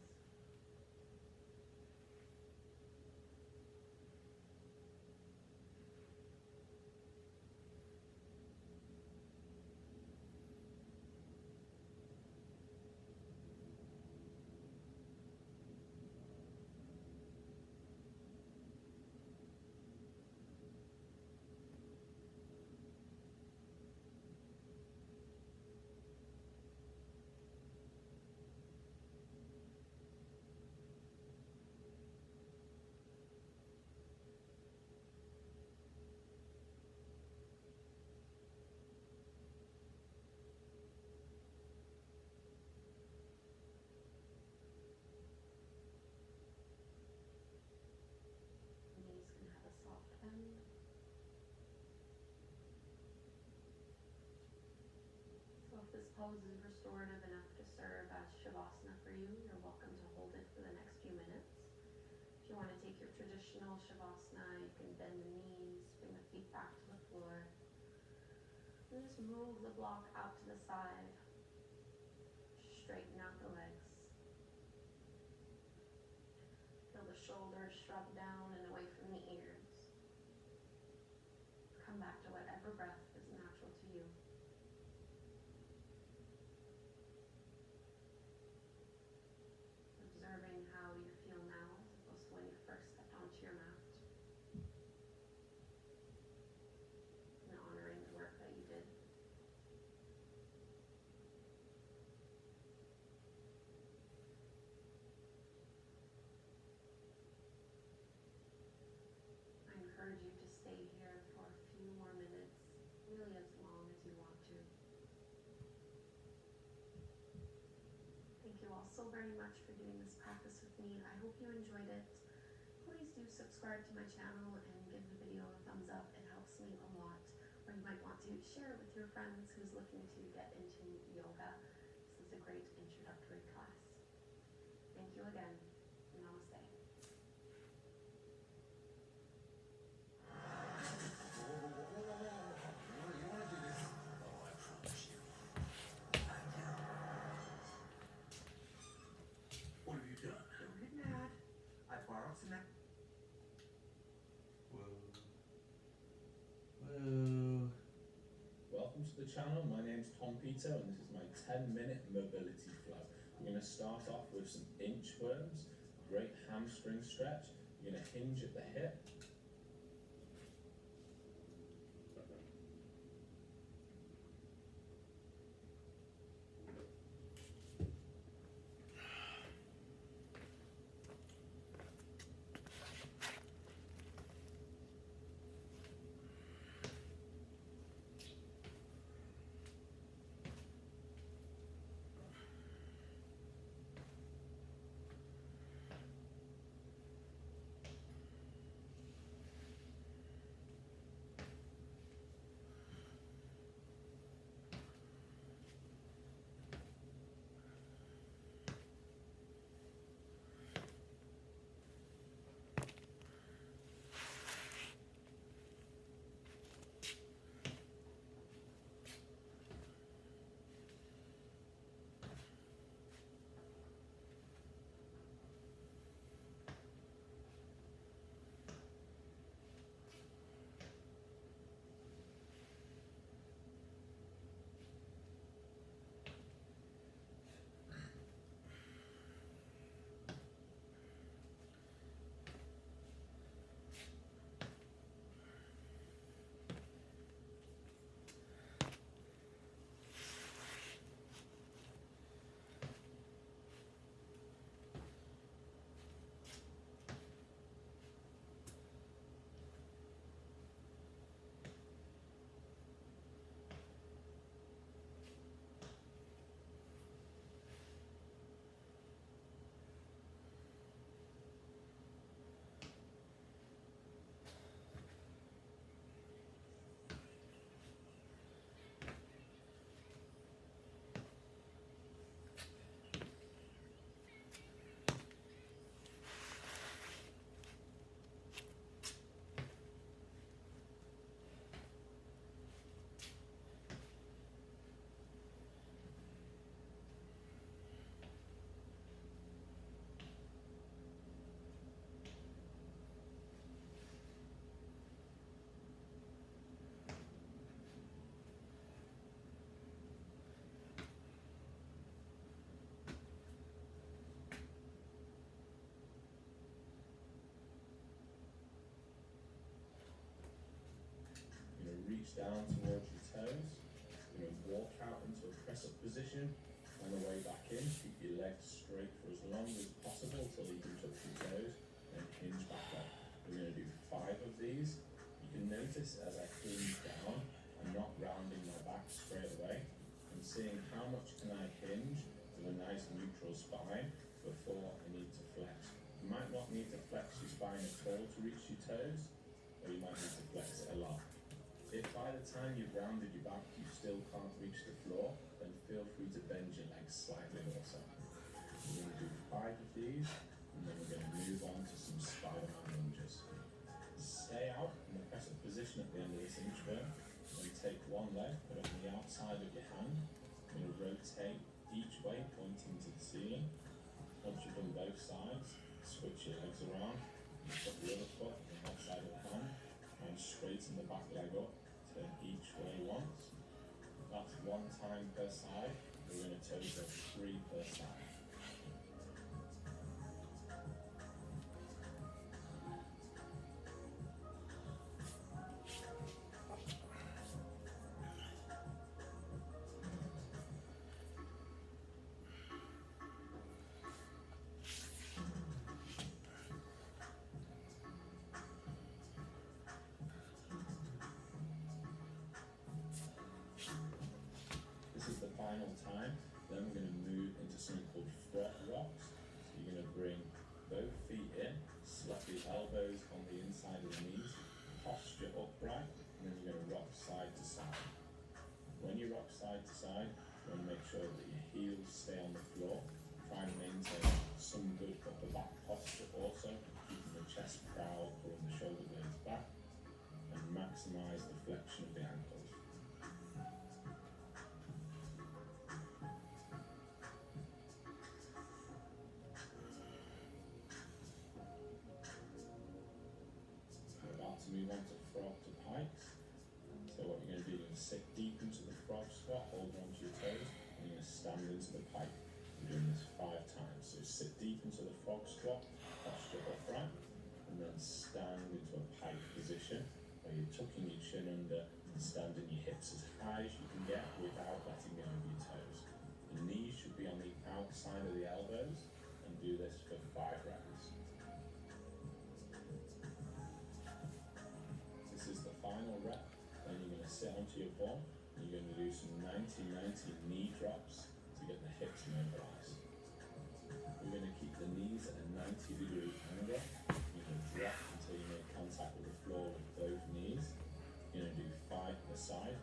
Knees can have a soft bend. So if this pose is restorative enough to serve as Shavasana for you, you're welcome to hold it for the next few minutes. If you want to take your traditional Shavasana, you can bend the knees, bring the feet back to the floor, and just move the block out to the side. Straighten out the legs. Feel the shoulders shrug down and away from the ears. Come back to whatever breath is natural to you. Observing how you feel now as opposed to when you first stepped onto your mat. And honoring the work that you did. I encourage you to stay here for a few more minutes, really as long as you want to. Thank you all so very much for doing this practice with me. I hope you enjoyed it. Please do subscribe to my channel and give the video a thumbs up. It helps me a lot. Or you might want to share it with your friends who's looking to get into yoga. This is a great introductory class. Thank you again. Namaste. What have you done? Don't get mad. I borrowed some that. Whoa. Welcome to the channel. My name's Tom Peter and this is my 10-minute mobility flow. We're going to start off with some inchworms, great hamstring stretch. You're going to hinge at the hip. reach down towards your toes. You're going to walk out into a press up position. On the way back in, keep your legs straight for as long as possible till you can touch your toes, and hinge back up. We're going to do 5 of these. You can notice as I hinge down, I'm not rounding my back straight away. I'm seeing how much can I hinge with a nice neutral spine before I need to flex. You might not need to flex your spine at all to reach your toes, or you might need to flex it a lot. If by the time you've rounded your back you still can't reach the floor, then feel free to bend your legs slightly also. We're going to do 5 of these, and then we're going to move on to some Spider-Man lunges. Stay out in the press-up position at the end of this inchworm, and take one leg, put it on the outside of your hand. You're going to rotate each way, pointing to the ceiling. Once you've done both sides, switch your legs around, and put the other foot on the outside of the hand, and straighten the back leg up, turn each way once. That's 1 time per side. We're going to total 3 per side. This is the final time. Then we're going to move into something called front rocks. So you're going to bring both feet in, slap the elbows on the inside of the knees, posture upright, and then you're going to rock side to side. When you rock side to side, you want to make sure that your heels stay on the floor. Try and maintain some good upper back posture also, keeping the chest proud, pulling the shoulder blades back, and maximize the flexion of the ankles. To move on to frog to pikes. So what you're going to do, you're going to sit deep into the frog squat, hold onto your toes, and you're going to stand into the pike. We're doing this 5 times. So sit deep into the frog squat, posture upright, and then stand into a pike position where you're tucking your chin under and standing your hips as high as you can get without letting go of your toes. The knees should be on the outside of the elbows, and do this for 5 reps. This is the final rep. Then you're going to sit onto your bum, and you're going to do some 90-90 knee drops to get the hips mobilized. We're going to keep the knees at a 90-degree angle. You're going to drop until you make contact with the floor with both knees. You're going to do 5 per side.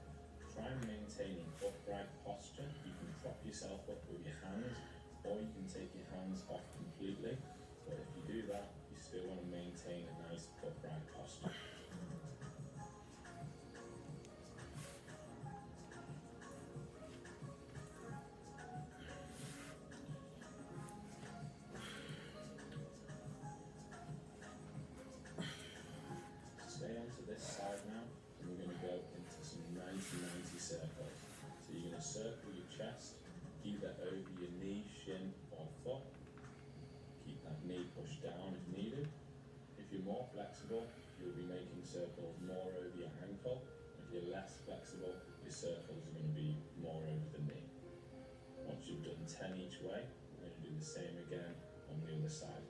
Try and maintain an upright posture. You can prop yourself up with your hands, or you can take your hands off completely. But if you do that, you still want to maintain a nice upright posture. Stay onto this side now, and we're going to go into some 90-90 circles. So you're going to circle your chest, either over your knee, shin, or foot. Keep that knee pushed down if needed. If you're more flexible, you'll be making circles more over your ankle. If you're less flexible, your circles are going to be more over the knee. Once you've done 10 each way, we're going to do the same again on the other side.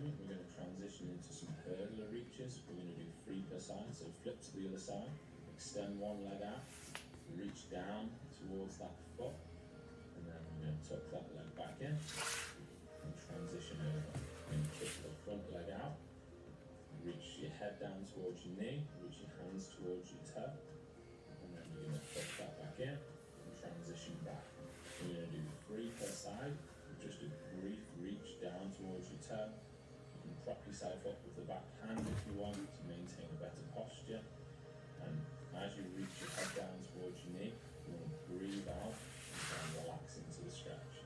We're going to transition into some hurdler reaches. We're going to do 3 per side, so flip to the other side, extend one leg out, reach down towards that foot, and then we're You're going to tuck that leg back in and transition over. You're going to kick the front leg out, reach your head down towards your knee, reach your hands towards your toe, and then you're going to tuck that back in and transition back. You're going to do 3 per side, just a brief reach down towards your toe. You can prop yourself up with the back hand if you want to maintain a better posture. And as you reach your head down towards your knee, you want to breathe out and try and relax into the stretch.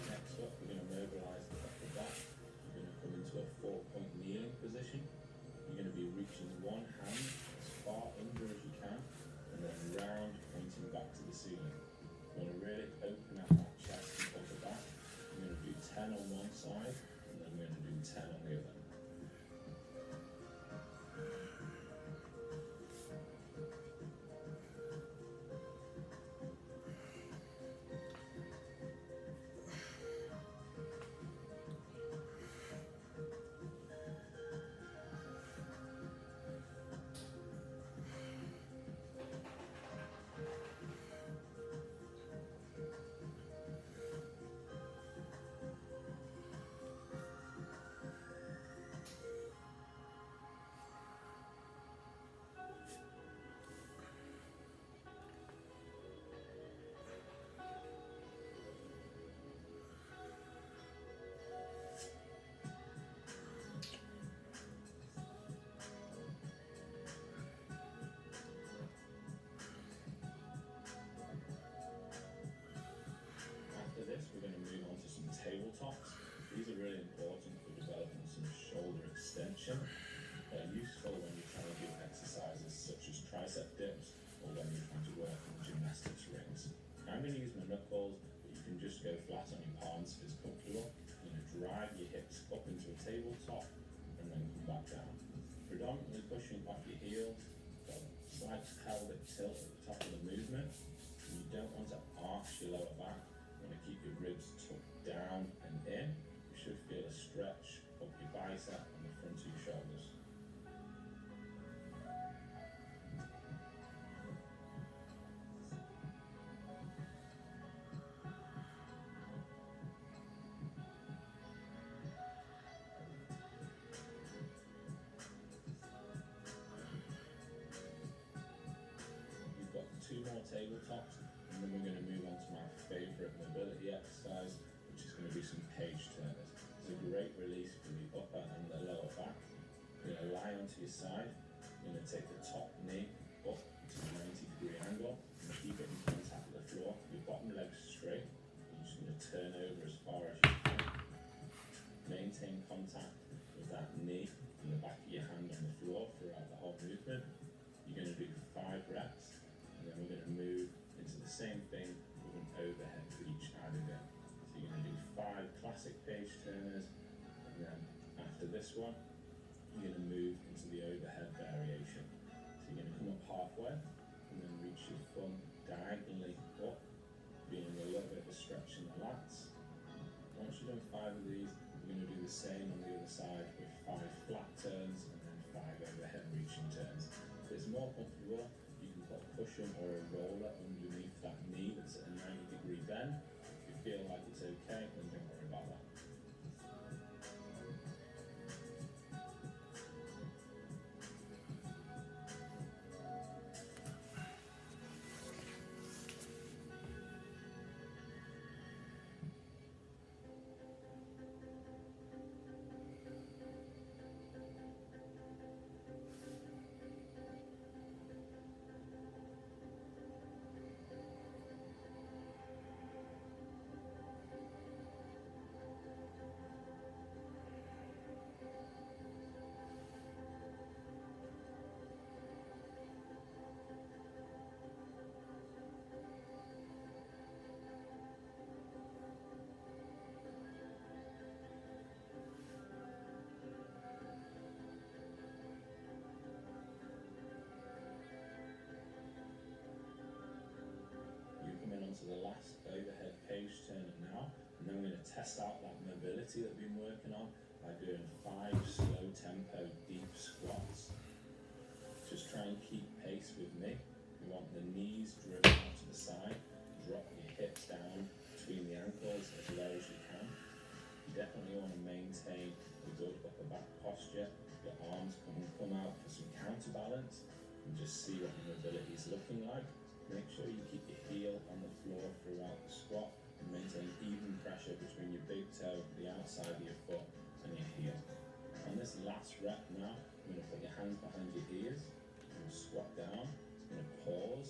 Next up, we're going to mobilise the upper back. You're going to come into a 4-point kneeling position. You're going to be reaching one hand as far under as you can, and then round, pointing back to the ceiling. You want to really open out that chest and upper back. You're going to do 10 on one side, and then we're going to do 10 on the other. After this, we're going to move on to some tabletops. These are really important for developing some shoulder extension. They're useful when you're trying to do exercises such as tricep dips or when you're trying to work on gymnastics rings. I'm going to use my knuckles, but you can just go flat on your palms if it's comfortable. You're going to drive your hips up into a tabletop and then come back down. Predominantly pushing off your heels, got a slight pelvic tilt at the top of the movement. And you don't want to arch your lower back. You want to keep your ribs tucked down and in. You should feel a stretch up your bicep and the front of your shoulders. You've got 2 more tabletops, and then we're going to move on to my favourite mobility exercise, which is going to be some page turners. It's a great release for the upper and the lower back. You're going to lie onto your side. You're going to take the top knee up to a 90-degree angle and keep it in contact with the floor. Your bottom leg's straight. You're just going to turn over as far as you can. Maintain contact with that knee and the back of your hand on the floor throughout the whole movement. You're going to do 5 reps, and then we're going to move into the same thing with an overhead for each added in. So you're going to do 5 classic page turners, and then after this one, you're going to move into the overhead variation. So you're going to come up halfway, and then reach your thumb diagonally up, being a little bit of a stretch in the lats. Once you've done 5 of these, you're going to do the same on the other side with 5 flat turns and then 5 overhead reaching turns. If it's more comfortable, you can put a cushion or a roller underneath that knee that's at a 90-degree bend. If you feel like it's okay, then don't worry about that. You're coming onto the last overhead page turner now, and And then we're going to test out that mobility that we've been working on by doing 5 slow tempo deep squats. Just try and keep pace with me. You want the knees driven out to the side, drop your hips down between the ankles as low as you can. You definitely want to maintain a good upper back posture. Your arms come out for some counterbalance and just see what the mobility is looking like. Make sure you keep your heel on the floor throughout the squat and maintain even pressure between your big toe, the outside of your foot and your heel. On this last rep now, you're going to put your hands behind your ears. You're going to squat down. You're going to pause,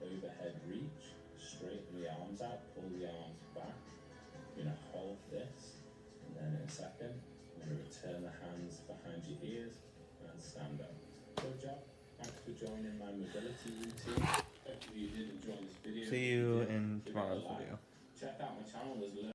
overhead reach, straighten the arms out, pull the arms back. You're going to hold this, and then in a second, you're going to return the hands behind your ears and stand up. Good job. Thanks for joining my mobility routine. Hopefully you did enjoy this video. See If you you did, in give it a tomorrow's like. video. Check out my channel. There's